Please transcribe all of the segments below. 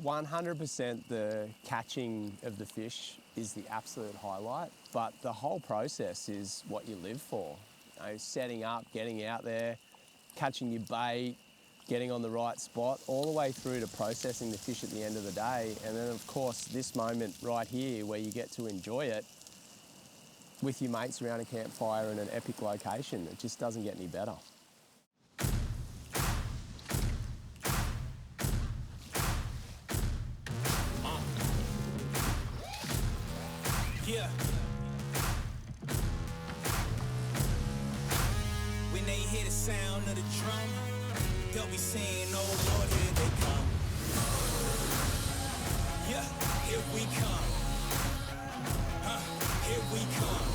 100% the catching of the fish is the absolute highlight, but the whole process is what you live for. You know, setting up, getting out there, catching your bait, getting on the right spot, all the way through to processing the fish at the end of the day. And then of course this moment right here where you get to enjoy it with your mates around a campfire in an epic location. It just doesn't get any better. Yeah. When they hear the sound of the drum, they'll be saying, oh Lord, here they come. Yeah, here we come. Here we come.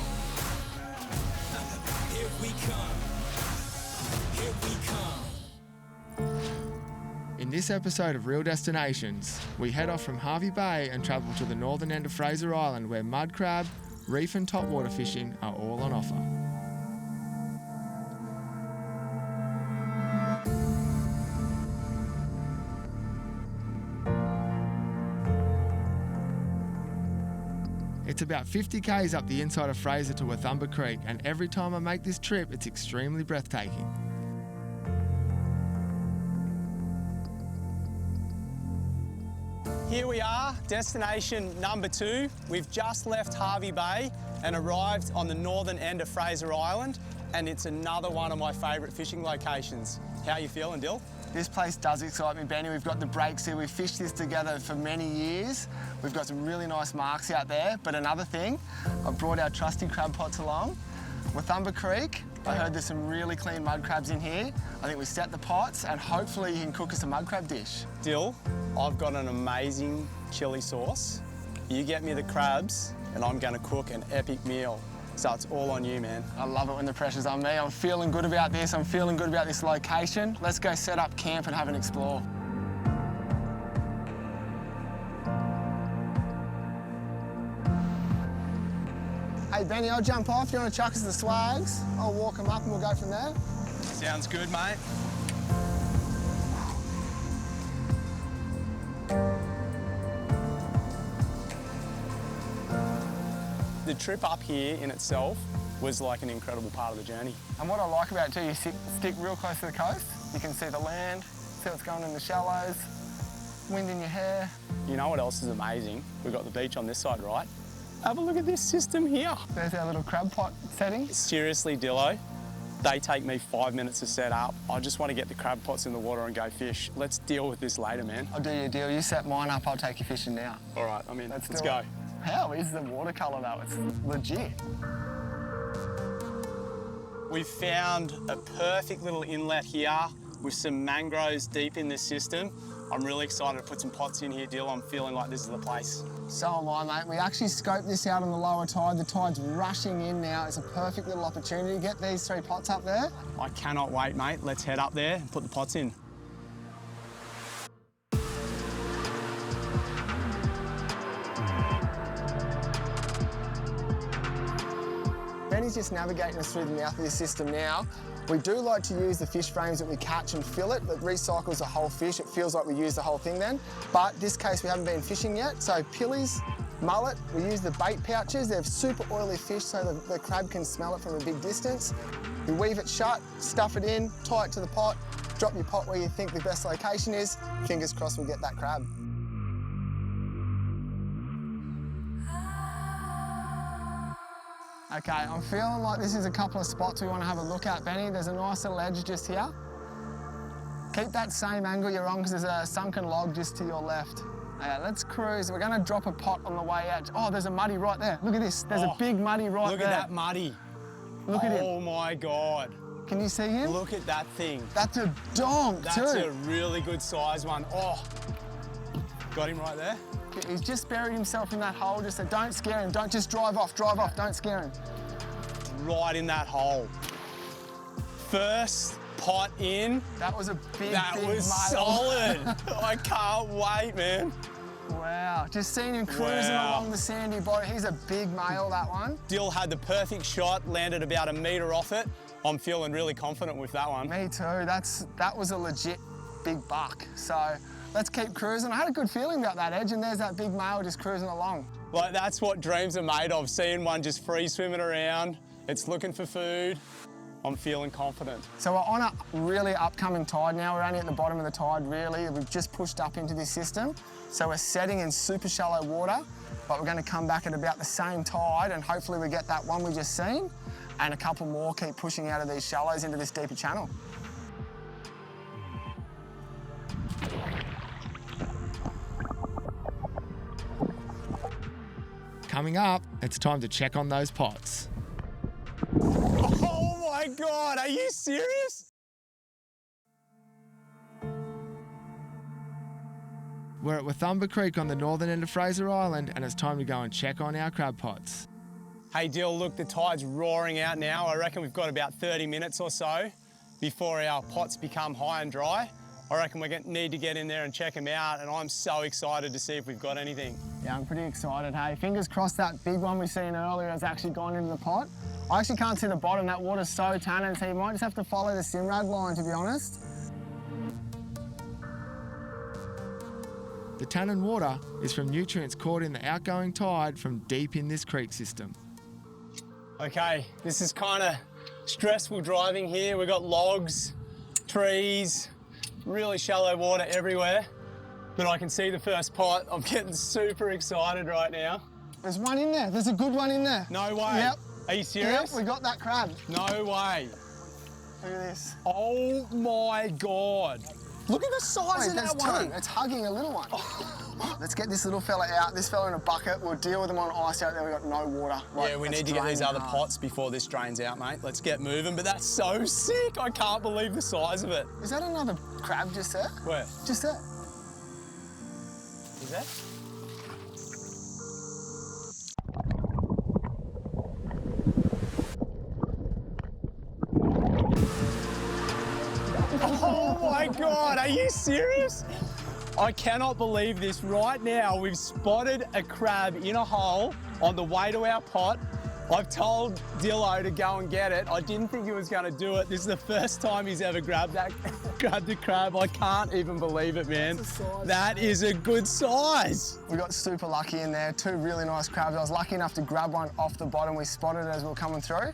Here we come. Here we come. In this episode of Real Destinations, we head off from Hervey Bay and travel to the northern end of Fraser Island, where mud crab, reef and topwater fishing are all on offer. It's about 50 k's up the inside of Fraser to Wathumba Creek, and every time I make this trip, it's extremely breathtaking. Here we are, destination number 2. We've just left Hervey Bay and arrived on the northern end of Fraser Island, and it's another one of my favourite fishing locations. How are you feeling, Dill? This place does excite me, Benny. We've got the breaks here. We've fished this together for many years. We've got some really nice marks out there. But another thing, I've brought our trusty crab pots along. Wathumba Creek, I heard there's some really clean mud crabs in here. I think we set the pots and hopefully you can cook us a mud crab dish. Dill, I've got an amazing chilli sauce. You get me the crabs and I'm going to cook an epic meal. So it's all on you, man. I love it when the pressure's on me. I'm feeling good about this. I'm feeling good about this location. Let's go set up camp and have an explore. Hey, Benny, I'll jump off. You want to chuck us the swags? I'll walk them up and we'll go from there. Sounds good, mate. The trip up here in itself was like an incredible part of the journey. And what I like about it too, you stick real close to the coast. You can see the land, see what's going on in the shallows, wind in your hair. You know what else is amazing? We've got the beach on this side, right? Have a look at this system here. There's our little crab pot setting. Seriously, Dillo, they take me 5 minutes to set up. I just want to get the crab pots in the water and go fish. Let's deal with this later, man. I'll do you a deal. You set mine up, I'll take you fishing now. All right, I'm in. Let's do go. It. How is the watercolour though? It's legit. We've found a perfect little inlet here with some mangroves deep in this system. I'm really excited to put some pots in here, Dill. I'm feeling like this is the place. So am I, mate. We actually scoped this out on the lower tide. The tide's rushing in now. It's a perfect little opportunity to get these 3 pots up there. I cannot wait, mate. Let's head up there and put the pots in. Benny's just navigating us through the mouth of this system now. We do like to use the fish frames that we catch and fill it. That recycles the whole fish. It feels like we use the whole thing then. But this case we haven't been fishing yet. So pillies, mullet, we use the bait pouches. They're super oily fish so the crab can smell it from a big distance. You weave it shut, stuff it in, tie it to the pot, drop your pot where you think the best location is. Fingers crossed we'll get that crab. Okay, I'm feeling like this is a couple of spots we want to have a look at, Benny. There's a nice little edge just here. Keep that same angle you're on because there's a sunken log just to your left. Okay, let's cruise. We're going to drop a pot on the way out. Oh, there's a muddy right there. Look at this. There's a big muddy right there. Look at that muddy. Look at him. Oh my God. Can you see him? Look at that thing. That's a donk too. That's a really good size one. Oh, got him right there. He's just buried himself in that hole. Just so don't scare him. Don't just drive off, don't scare him. Right in that hole. First pot in. That was a big, That big was male. solid. I can't wait, man. Wow, just seeing him cruising along the sandy bottom. He's a big male, that one. Dill had the perfect shot, landed about a metre off it. I'm feeling really confident with that one. Me too. That was a legit big buck. So let's keep cruising. I had a good feeling about that edge, and there's that big male just cruising along. Like, that's what dreams are made of, seeing one just free swimming around. It's looking for food. I'm feeling confident. So we're on a really upcoming tide now. We're only at the bottom of the tide, really. We've just pushed up into this system. So we're setting in super shallow water, but we're going to come back at about the same tide, and hopefully we get that one we just seen, and a couple more keep pushing out of these shallows into this deeper channel. Coming up, it's time to check on those pots. Oh my God, are you serious? We're at Wathumba Creek on the northern end of Fraser Island, and it's time to go and check on our crab pots. Hey Dill, look, the tide's roaring out now. I reckon we've got about 30 minutes or so before our pots become high and dry. I reckon we need to get in there and check them out, and I'm so excited to see if we've got anything. Yeah, I'm pretty excited, hey. Fingers crossed that big one we seen earlier has actually gone into the pot. I actually can't see the bottom. That water's so tannin, so you might just have to follow the Simrad line, to be honest. The tannin water is from nutrients caught in the outgoing tide from deep in this creek system. Okay, this is kind of stressful driving here. We've got logs, trees, really shallow water everywhere, but I can see the first pot. I'm getting super excited right now. There's one in there. There's a good one in there. No way. Yep. Are you serious? Yep, we got that crab. No way. Look at this. Oh my God. Look at the size of That's that one. two. It's hugging a little one. Let's get this little fella out. This fella in a bucket. We'll deal with him on ice out there. We've got no water. Right, Yeah, we let's need to get these drain other hard. pots before this drains out, mate. Let's get moving, but that's so sick. I can't believe the size of it. Is that another crab just there? Where? Just there. Is that? Oh my God, are you serious? I cannot believe this. Right now, we've spotted a crab in a hole on the way to our pot. I've told Dillo to go and get it. I didn't think he was going to do it. This is the first time he's ever grabbed the crab. I can't even believe it, man. That is a good size. We got super lucky in there. Two really nice crabs. I was lucky enough to grab one off the bottom. We spotted it as we were coming through.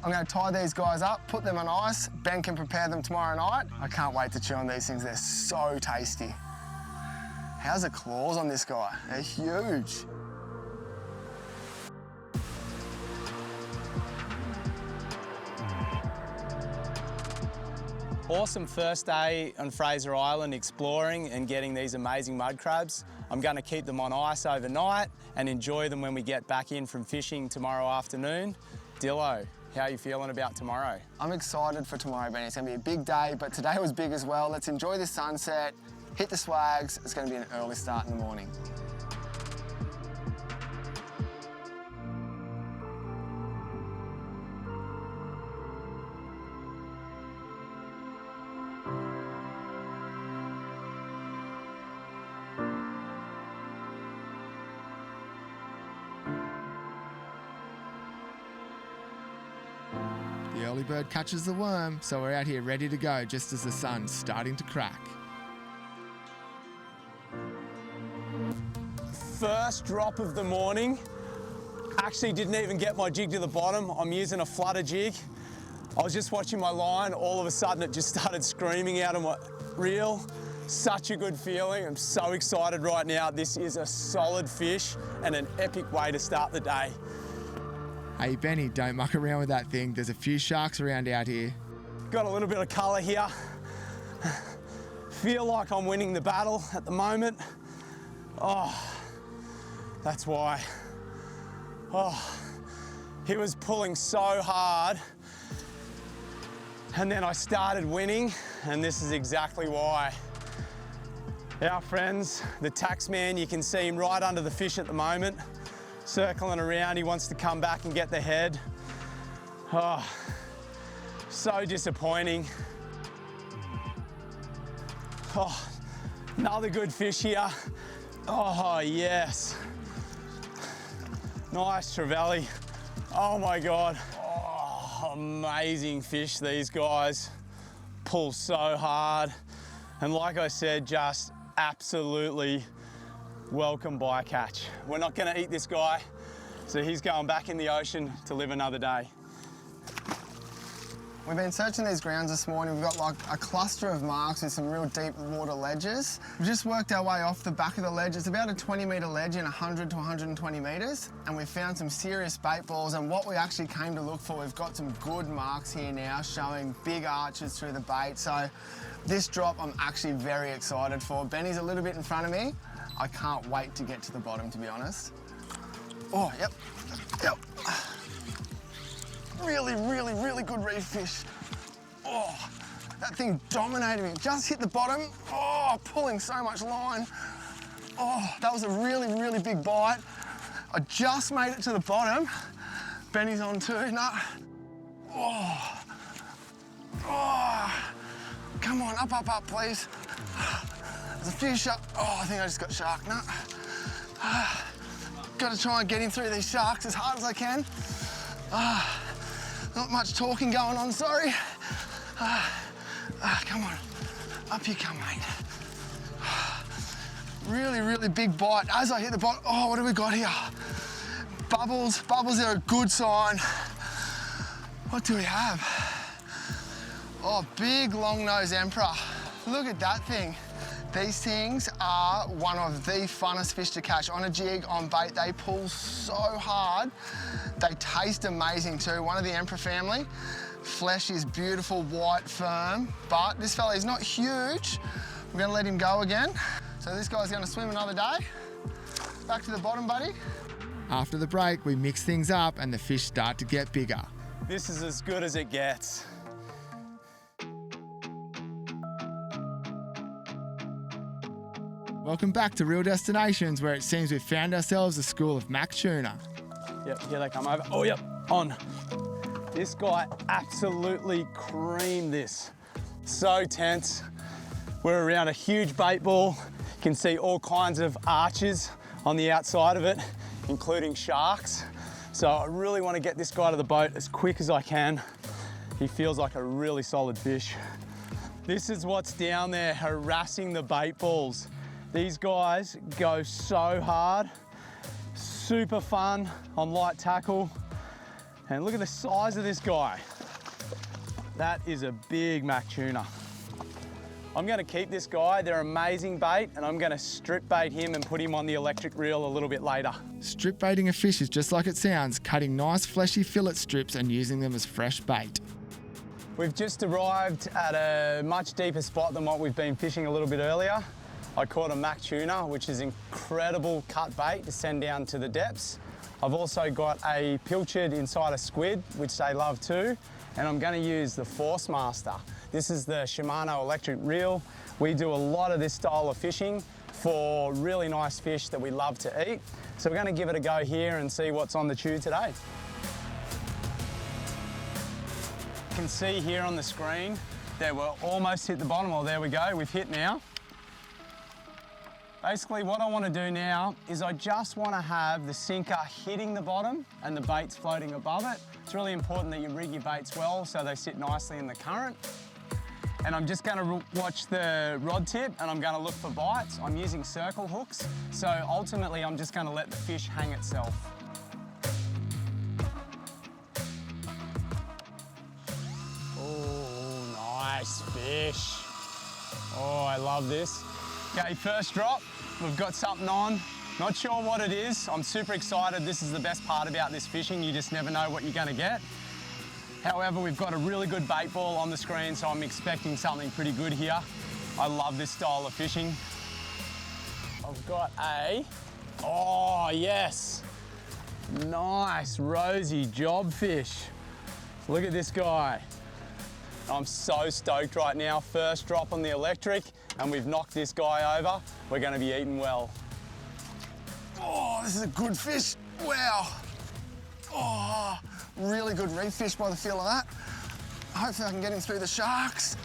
I'm going to tie these guys up, put them on ice. Ben can prepare them tomorrow night. I can't wait to chew on these things. They're so tasty. How's the claws on this guy? They're huge. Awesome first day on Fraser Island exploring and getting these amazing mud crabs. I'm going to keep them on ice overnight and enjoy them when we get back in from fishing tomorrow afternoon. Dillo, how are you feeling about tomorrow? I'm excited for tomorrow, Ben. It's going to be a big day, but today was big as well. Let's enjoy the sunset, hit the swags. It's going to be an early start in the morning. The early bird catches the worm, so we're out here ready to go just as the sun's starting to crack. First drop of the morning. Actually didn't even get my jig to the bottom. I'm using a flutter jig. I was just watching my line. All of a sudden it just started screaming out of my reel. Such a good feeling. I'm so excited right now. This is a solid fish and an epic way to start the day. Hey Benny, don't muck around with that thing. There's a few sharks around out here. Got a little bit of colour here. Feel like I'm winning the battle at the moment. Oh, that's why. Oh, he was pulling so hard. And then I started winning, and this is exactly why. Our friends, the taxman, you can see him right under the fish at the moment, circling around. He wants to come back and get the head. Oh, so disappointing. Oh, another good fish here. Oh, yes. Nice trevally. Oh my God. Oh, amazing fish, these guys. Pull so hard. And like I said, just absolutely welcome bycatch. We're not going to eat this guy, so he's going back in the ocean to live another day. We've been searching these grounds this morning. We've got like a cluster of marks with some real deep water ledges. We've just worked our way off the back of the ledge. It's about a 20-metre ledge in 100 to 120 metres, and we've found some serious bait balls. And what we actually came to look for, we've got some good marks here now showing big arches through the bait. So this drop I'm actually very excited for. Benny's a little bit in front of me. I can't wait to get to the bottom, to be honest. Oh, yep. Really, really, really good reef fish. Oh, that thing dominated me. Just hit the bottom. Oh, pulling so much line. Oh, that was a really, really big bite. I just made it to the bottom. Benny's on too. No. Oh. Come on, up, please. There's a few sharks. Oh, I think I just got shark nut. Got to try and get him through these sharks as hard as I can. Not much talking going on, sorry. Come on, up you come, mate. Really, really big bite. As I hit the bottom, oh, what have we got here? Bubbles, bubbles are a good sign. What do we have? Oh, big long-nosed emperor. Look at that thing. These things are one of the funnest fish to catch. On a jig, on bait, they pull so hard. They taste amazing too. One of the emperor family. Flesh is beautiful, white, firm, but this fella is not huge. We're gonna let him go again. So this guy's gonna swim another day. Back to the bottom, buddy. After the break, we mix things up and the fish start to get bigger. This is as good as it gets. Welcome back to Real Destinations, where it seems we've found ourselves a school of mac tuna. Yep, here they come over. Oh, yep, on. This guy absolutely creamed this. So tense. We're around a huge bait ball. You can see all kinds of arches on the outside of it, including sharks. So I really want to get this guy to the boat as quick as I can. He feels like a really solid fish. This is what's down there harassing the bait balls. These guys go so hard, super fun on light tackle. And look at the size of this guy. That is a big mac tuna. I'm gonna keep this guy, they're amazing bait, and I'm gonna strip bait him and put him on the electric reel a little bit later. Strip baiting a fish is just like it sounds, cutting nice fleshy fillet strips and using them as fresh bait. We've just arrived at a much deeper spot than what we've been fishing a little bit earlier. I caught a mac tuna, which is incredible cut bait to send down to the depths. I've also got a pilchard inside a squid, which they love too, and I'm going to use the Force Master. This is the Shimano electric reel. We do a lot of this style of fishing for really nice fish that we love to eat. So we're going to give it a go here and see what's on the chew today. You can see here on the screen that we're almost hit the bottom. Well, there we go, we've hit now. Basically, what I want to do now is I just want to have the sinker hitting the bottom and the baits floating above it. It's really important that you rig your baits well so they sit nicely in the current. And I'm just going to watch the rod tip and I'm going to look for bites. I'm using circle hooks, so ultimately I'm just going to let the fish hang itself. Oh, nice fish. Oh, I love this. Okay, first drop. We've got something on. Not sure what it is. I'm super excited. This is the best part about this fishing. You just never know what you're going to get. However, we've got a really good bait ball on the screen, so I'm expecting something pretty good here. I love this style of fishing. I've got a, oh yes, nice rosy job fish. Look at this guy. I'm so stoked right now. First drop on the electric, and we've knocked this guy over. We're going to be eating well. Oh, this is a good fish. Wow. Oh, really good reef fish by the feel of that. Hopefully I can get him through the sharks.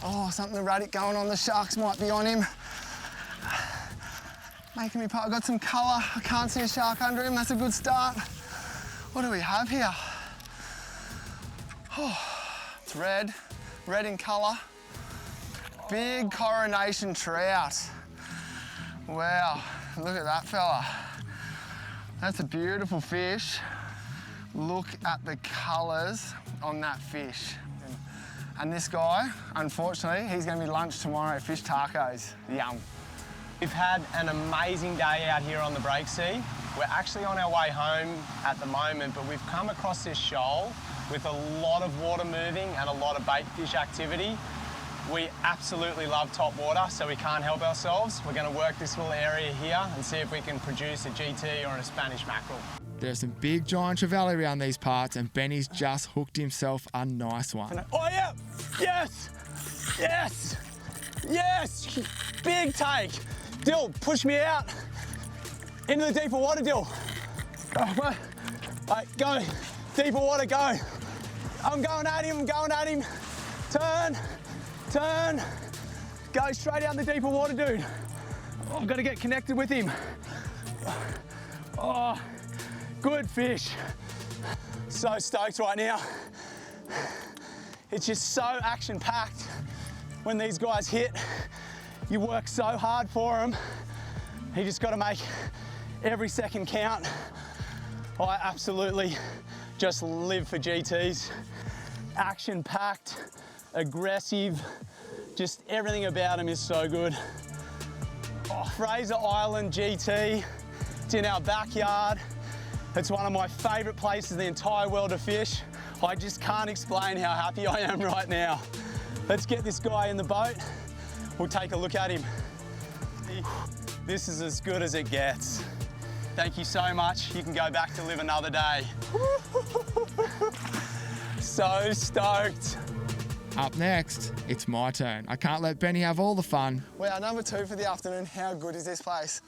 Oh, something erratic going on. The sharks might be on him. Making me part. I've got some colour. I can't see a shark under him. That's a good start. What do we have here? Oh, it's red in colour. Big coronation trout. Wow, look at that fella. That's a beautiful fish. Look at the colours on that fish. And this guy, unfortunately, he's going to be lunch tomorrow, fish tacos. Yum. We've had an amazing day out here on the Breaksea. We're actually on our way home at the moment, but we've come across this shoal with a lot of water moving and a lot of bait fish activity. We absolutely love top water, so we can't help ourselves. We're going to work this little area here and see if we can produce a GT or a Spanish mackerel. There's some big giant Chaval around these parts, and Benny's just hooked himself a nice one. Oh yeah, yes, yes, yes, big take. Dill, push me out into the deeper water, Dill. All right, go, deeper water, go. I'm going at him, turn, turn, go straight out in the deeper water, dude. Oh, I've got to get connected with him. Oh. Good fish. So stoked right now. It's just so action-packed when these guys hit. You work so hard for them. You just got to make every second count. I absolutely just live for GTs. Action-packed, aggressive, just everything about them is so good. Oh, Fraser Island GT, it's in our backyard. It's one of my favourite places in the entire world to fish. I just can't explain how happy I am right now. Let's get this guy in the boat. We'll take a look at him. This is as good as it gets. Thank you so much. You can go back to live another day. So stoked. Up next, it's my turn. I can't let Benny have all the fun. Wow, number 2 for the afternoon. How good is this place?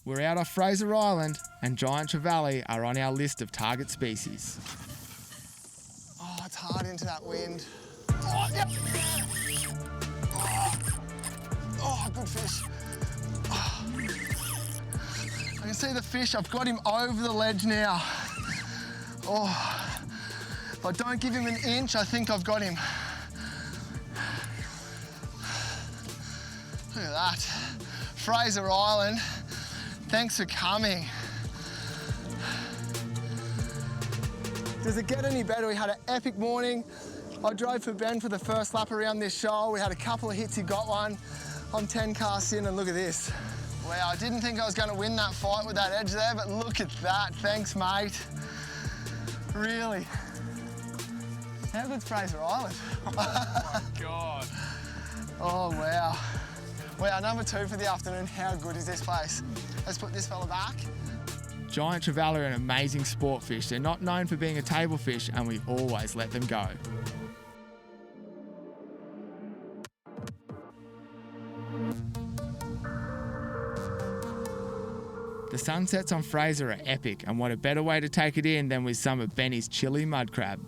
We're out off Fraser Island, and giant Chaval are on our list of target species. Oh, it's hard into that wind. Oh, yep. Oh, good fish. Oh. I can see the fish. I've got him over the ledge now. Oh, if I don't give him an inch, I think I've got him. Look at that. Fraser Island. Thanks for coming. Does it get any better? We had an epic morning. I drove for Ben for the first lap around this shoal. We had a couple of hits, he got one. I'm 10 casts in and look at this. Wow, I didn't think I was going to win that fight with that edge there, but look at that. Thanks, mate. Really. How good's Fraser Island? Oh my God. Oh, wow. Wow, number 2 for the afternoon. How good is this place? Let's put this fella back. Giant Chaval are an amazing sport fish. They're not known for being a table fish, and we always let them go. The sunsets on Fraser are epic, and what a better way to take it in than with some of Benny's chilli mud crab.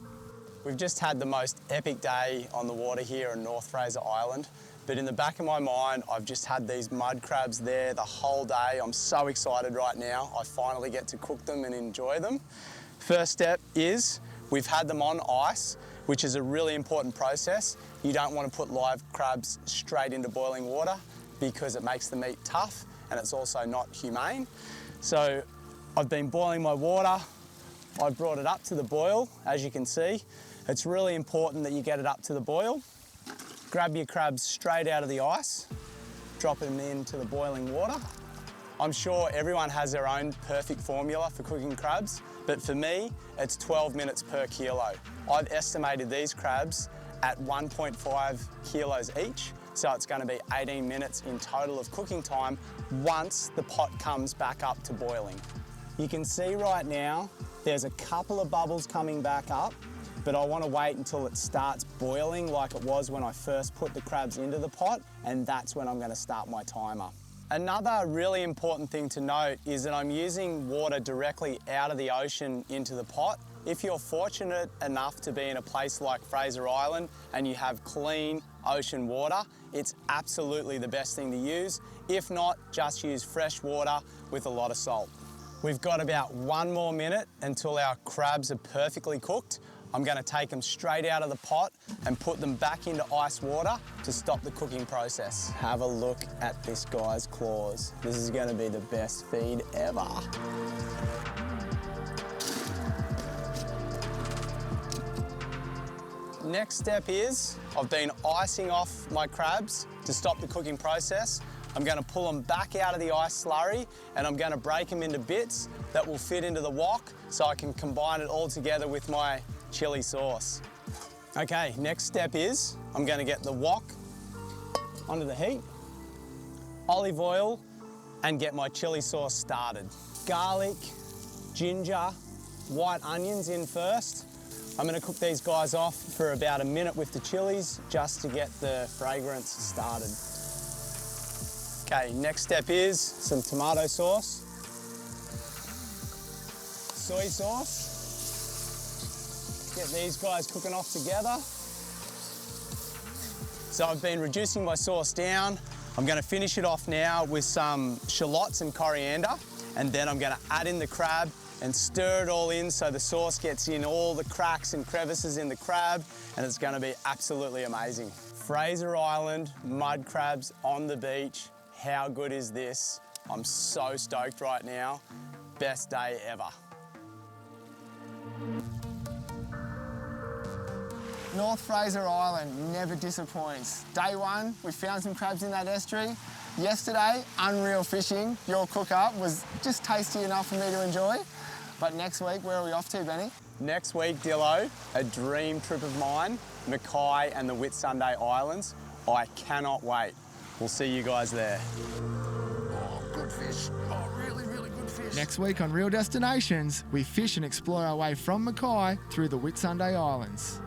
We've just had the most epic day on the water here on Nth Fraser Island. But in the back of my mind, I've just had these mud crabs there the whole day. I'm so excited right now. I finally get to cook them and enjoy them. First step is we've had them on ice, which is a really important process. You don't want to put live crabs straight into boiling water because it makes the meat tough and it's also not humane. So I've been boiling my water. I've brought it up to the boil, as you can see. It's really important that you get it up to the boil. Grab your crabs straight out of the ice, drop them into the boiling water. I'm sure everyone has their own perfect formula for cooking crabs, but for me, it's 12 minutes per kilo. I've estimated these crabs at 1.5 kilos each, so it's going to be 18 minutes in total of cooking time once the pot comes back up to boiling. You can see right now, there's a couple of bubbles coming back up, but I want to wait until it starts boiling like it was when I first put the crabs into the pot, and that's when I'm going to start my timer. Another really important thing to note is that I'm using water directly out of the ocean into the pot. If you're fortunate enough to be in a place like Fraser Island and you have clean ocean water, it's absolutely the best thing to use. If not, just use fresh water with a lot of salt. We've got about 1 more minute until our crabs are perfectly cooked. I'm gonna take them straight out of the pot and put them back into ice water to stop the cooking process. Have a look at this guy's claws. This is gonna be the best feed ever. Next step is, I've been icing off my crabs to stop the cooking process. I'm gonna pull them back out of the ice slurry and I'm gonna break them into bits that will fit into the wok so I can combine it all together with my chili sauce. Okay, next step is I'm gonna get the wok onto the heat, olive oil, and get my chili sauce started. Garlic, ginger, white onions in first. I'm gonna cook these guys off for about a minute with the chilies just to get the fragrance started. Okay, next step is some tomato sauce, soy sauce. Get these guys cooking off together. So I've been reducing my sauce down. I'm gonna finish it off now with some shallots and coriander, and then I'm gonna add in the crab and stir it all in so the sauce gets in all the cracks and crevices in the crab, and it's gonna be absolutely amazing. Fraser Island, mud crabs on the beach. How good is this? I'm so stoked right now. Best day ever. North Fraser Island never disappoints. Day one, we found some crabs in that estuary. Yesterday, unreal fishing. Your cook-up was just tasty enough for me to enjoy. But next week, where are we off to, Benny? Next week, Dillo, a dream trip of mine, Mackay and the Whitsunday Islands. I cannot wait. We'll see you guys there. Oh, good fish. Oh, really, really good fish. Next week on Real Destinations, we fish and explore our way from Mackay through the Whitsunday Islands.